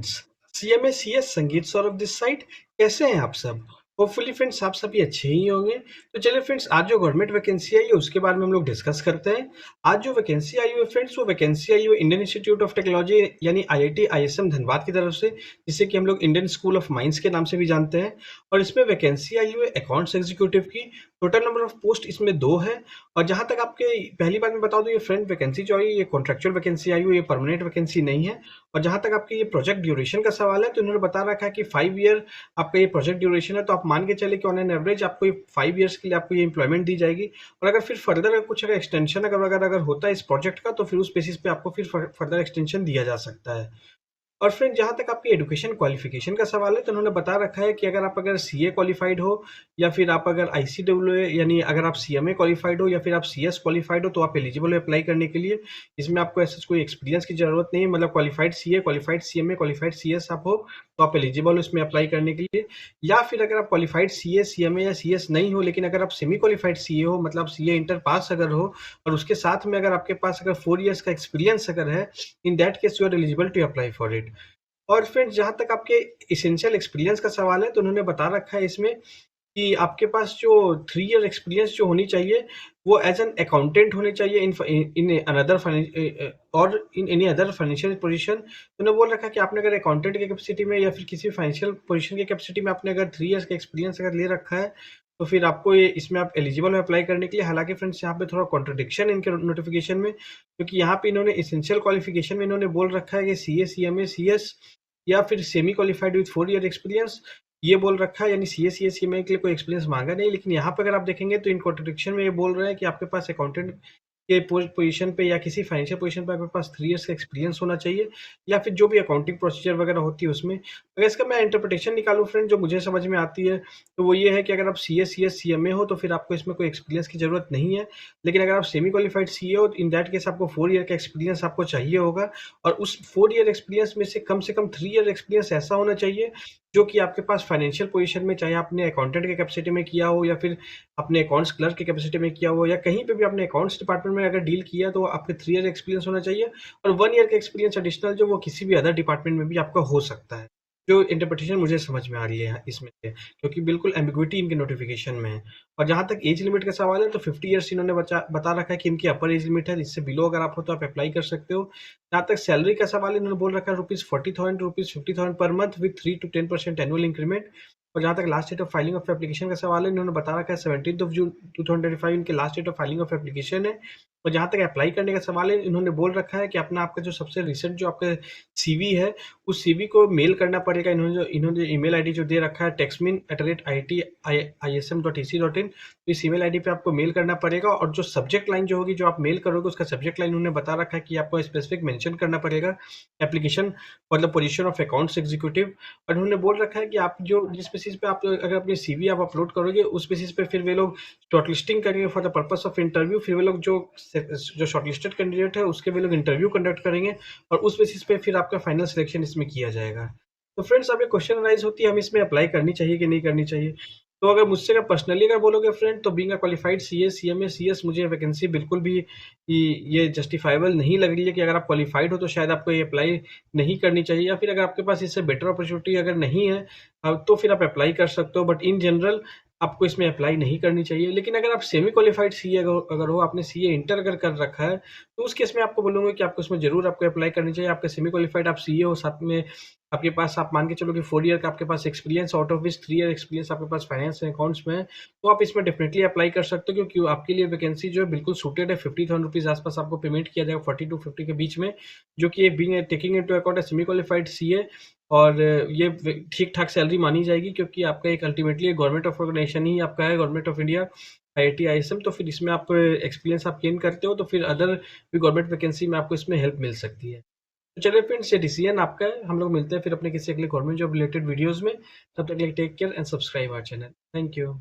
Friends, CMA CS संगीत Saurabh this side. कैसे हैं आप सब? होपफुली फ्रेंड्स आप सभी अच्छे ही होंगे। तो चलिए फ्रेंड्स, आज जो गवर्नमेंट वैकेंसी आई है उसके बारे में हम लोग डिस्कस करते हैं। आज जो वैकेंसी आई हुई है फ्रेंड्स, वो वैकेंसी आई हुई इंडियन इंस्टीट्यूट ऑफ टेक्नोलॉजी यानी आईआईटी आईएसएम धनबाद की तरफ से, जिसे कि हम लोग इंडियन स्कूल ऑफ माइंस के नाम से भी जानते हैं। और इसमें वैकेंसी आई हुई है अकाउंट्स एग्जीक्यूटिव की। टोटल नंबर ऑफ पोस्ट इसमें 2 है। और जहां तक आपके पहली बात मैं बता दूं, ये फ्रेंड वैकेंसी जो आई है ये कॉन्ट्रेक्चुअल वैकेंसी आई हुई है, ये परमानेंट वैकेंसी नहीं है। और जहाँ तक आपके ये प्रोजेक्ट ड्यूरेशन का सवाल है, तो इन्होंने बता रखा है कि 5 ईयर आपका ये प्रोजेक्ट ड्यूरेशन है। तो आप मान के चले कि ऑन एन एवरेज आपको ये 5 ईयर्स के लिए आपको ये एम्प्लॉयमेंट दी जाएगी। और अगर फिर फर्दर कुछ अगर एक्सटेंशन अगर होता है इस प्रोजेक्ट का, तो फिर उस बेसिस पे आपको फिर फर्दर एक्सटेंशन दिया जा सकता है। और फ्रेंड, जहाँ तक आपकी एजुकेशन क्वालिफिकेशन का सवाल है, तो उन्होंने बता रखा है कि अगर सीए क्वालिफाइड हो, या फिर आप अगर आईसीडब्ल्यूए यानी अगर आप सीएमए क्वालिफाइड हो, या फिर आप सीएस क्वालिफाइड हो, तो आप एलिजिबल हो अप्लाई करने के लिए। इसमें आपको ऐसा कोई एक्सपीरियंस की जरूरत नहीं है, मतलब qualified CA, qualified CMA, qualified CS आप हो तो आप एलिजिबल हो इसमें अप्लाई करने के लिए। या फिर अगर आप क्वालिफाइड सीए, सीएमए या सीएस नहीं हो, लेकिन अगर आप सेमी क्वालिफाइड सीए हो, मतलब सीए इंटर पास अगर हो, और उसके साथ में अगर आपके पास अगर 4 ईयर्स का एक्सपीरियंस अगर है, in that case you are eligible to apply for it. और फ्रेंड्स, जहाँ तक आपके एसेंशियल एक्सपीरियंस का सवाल है, तो उन्होंने बता रखा है इसमें कि आपके पास जो 3 ईयर एक्सपीरियंस जो होनी चाहिए, वो एज एन अकाउंटेंट होनी चाहिए इन अनदर और in any other financial position. तो उन्होंने बोल रखा है कि आपने अगर अकाउंटेंट की कैपेसिटी में या फिर किसी फाइनेंशियल पोजीशन की कैपेसिटी में आपने अगर 3 ईयर्स का एक्सपीरियंस अगर ले रखा है, तो फिर आपको ये इसमें आप एलिजिबल है अप्लाई करने के लिए। हालांकि फ्रेंड्स, यहाँ पे थोड़ा कॉन्ट्रडिक्शन है इनके नोटिफिकेशन में, क्योंकि यहाँ पे इन्होंने एसेंशियल क्वालिफिकेशन में इन्होंने बोल रखा है कि सीए, सीएमए, सीएस या फिर semi qualified with 4 year experience, ये बोल रखा है। यानी सीए, सीएस, सीएमए के लिए कोई एक्सपीरियंस मांगा नहीं। लेकिन यहाँ पे अगर आप देखेंगे तो इन कॉन्ट्रडिक्शन में ये बोल रहे हैं कि आपके पास अकाउंटेंट के पोजीशन पे या किसी फाइनेंशियल पोजीशन पे आपके पास 3 इयर्स का एक्सपीरियंस होना चाहिए, या फिर जो भी अकाउंटिंग प्रोसीजर वगैरह होती है उसमें। अगर इसका मैं इंटरप्रिटेशन निकालूं फ्रेंड, जो मुझे समझ में आती है, तो वो ये है कि अगर आप सीए, सीएस, सीएमए हो, तो फिर आपको इसमें कोई एक्सपीरियंस की जरूरत नहीं है। लेकिन अगर आप सेमी क्वालिफाइड सीए हो, इन दैट केस आपको 4 ईयर का एक्सपीरियंस आपको चाहिए होगा। और उस 4 ईयर एक्सपीरियंस में से कम 3 ईयर एक्सपीरियंस ऐसा होना चाहिए जो कि आपके पास फाइनेंशियल पोजीशन में, चाहे आपने अकाउंटेंट की कैपेसिटी में किया हो, या फिर अपने अकाउंट्स क्लर्क की कैपेसिटी में किया हो, या कहीं पे भी आपने अकाउंट्स डिपार्टमेंट में अगर डील किया, तो आपके 3 ईयर एक्सपीरियंस होना चाहिए। और 1 ईयर का एक्सपीरियंस एडिशनल जो वो किसी भी अदर डिपार्टमेंट में भी आपका हो सकता है। जो इंटरप्रिटेशन मुझे समझ में आ रही है इसमें से, क्योंकि बिल्कुल एम्बिग्विटी इनके नोटिफिकेशन में है। और जहाँ तक एज लिमिट का सवाल है, तो 50 ईयर्स इन्होंने बता रखा है कि इनकी अपर एज लिमिट है। इससे बिलो अगर आप हो तो आप अप्लाई कर सकते हो। जहाँ तक सैलरी का सवाल है, इन्होंने बोल रखा है ₹40,000 ₹50,000 पर month with 3 to 10% annual increment. और जहाँ तक last date of filing of application का सवाल है, इन्होंने बता रखा है 17 जून 2025 इनके last date of filing of application है। और जहाँ तक अप्लाई करने का सवाल है, इन्होंने बोल रखा है कि आपका जो सबसे रिसेंट जो आपका सीवी है, उस सीवी को मेल करना पड़ेगा। इन्होंने ईमेल आईडी जो दे रखा है texmin@iitISM.ac.in, तो इस ईमेल आईडी पे आपको मेल करना पड़ेगा। और जो सब्जेक्ट लाइन जो होगी, जो आप मेल करोगे, उसका सब्जेक्ट लाइन उन्होंने बता रखा है कि आपको स्पेसिफिक मेंशन करना पड़ेगा एप्लीकेशन मतलब पोजीशन ऑफ अकाउंट्स एग्जीक्यूटिव। और उन्होंने बोल रखा है कि आप जो जिस बेसिस पे आप अगर अपनी सीवी आप अपलोड करोगे, उस बेसिस पे फिर वे लोग शॉर्टलिस्टिंग करेंगे for the purpose of interview. फिर वे लोग जो शॉर्टलिस्टेड कैंडिडेट है उसके वे लोग इंटरव्यू कंडक्ट करेंगे, और उस बेसिस पे फिर आपका फाइनल सिलेक्शन इसमें किया जाएगा। तो फ्रेंड्स, अब ये क्वेश्चन राइज होती है, हम इसमें अप्लाई करनी चाहिए कि नहीं करनी चाहिए। तो अगर मुझसे अगर पर्सनली अगर बोलोगे फ्रेंड, तो being a qualified CA, CMA, CS, मुझे वैकेंसी बिल्कुल भी ये जस्टिफाइबल नहीं लग रही है कि अगर आप क्वालिफाइड हो तो शायद आपको ये अप्लाई नहीं करनी चाहिए। या फिर अगर आपके पास इससे बेटर अपॉर्चुनिटी अगर नहीं है, तो फिर आप अप्लाई कर सकते हो। बट इन जनरल आपको इसमें अप्लाई नहीं करनी चाहिए। लेकिन अगर आप सेमी क्वालिफाइड सीए अगर हो, आपने सीए इंटर अगर कर रखा है, तो उस केस में आपको बोलूँगा कि आपको इसमें ज़रूर आपको अप्लाई करनी चाहिए। आपका सेमी क्वालिफाइड आप सीए हो, साथ में आपके पास आप मान के चलो कि 4 ईयर का आपके पास experience, out of which 3 year experience आपके पास फाइनेंस एंड अकाउंट्स में है, तो आप इसमें डेफिनेटली अप्लाई कर सकते हो। क्योंकि आपके लिए वैकेंसी जो है बिल्कुल सूटेड है। ₹50,000 आस-पास आपको पेमेंट किया जाएगा, 40 टू 50 के बीच में, जो कि being taking into account a semi qualified CA. और ये ठीक-ठाक सैलरी मानी जाएगी, क्योंकि आपका एक अल्टीमेटली गवर्नमेंट ऑफ ऑर्गेनाइजेशन ही आपका है, government of India, IIT ISM. तो फिर इसमें आप एक्सपीरियंस आप गेन करते हो, तो फिर अदर भी गवर्नमेंट वैकेंसी में आपको इसमें हेल्प मिल सकती है। तो चलिए फ्रेंड्स, ये डिसीजन आपका है। हम लोग मिलते हैं फिर अपने किसी अगले गवर्नमेंट जॉब रिलेटेड वीडियोज़ में। तब तक के लिए take care and subscribe our channel. Thank you.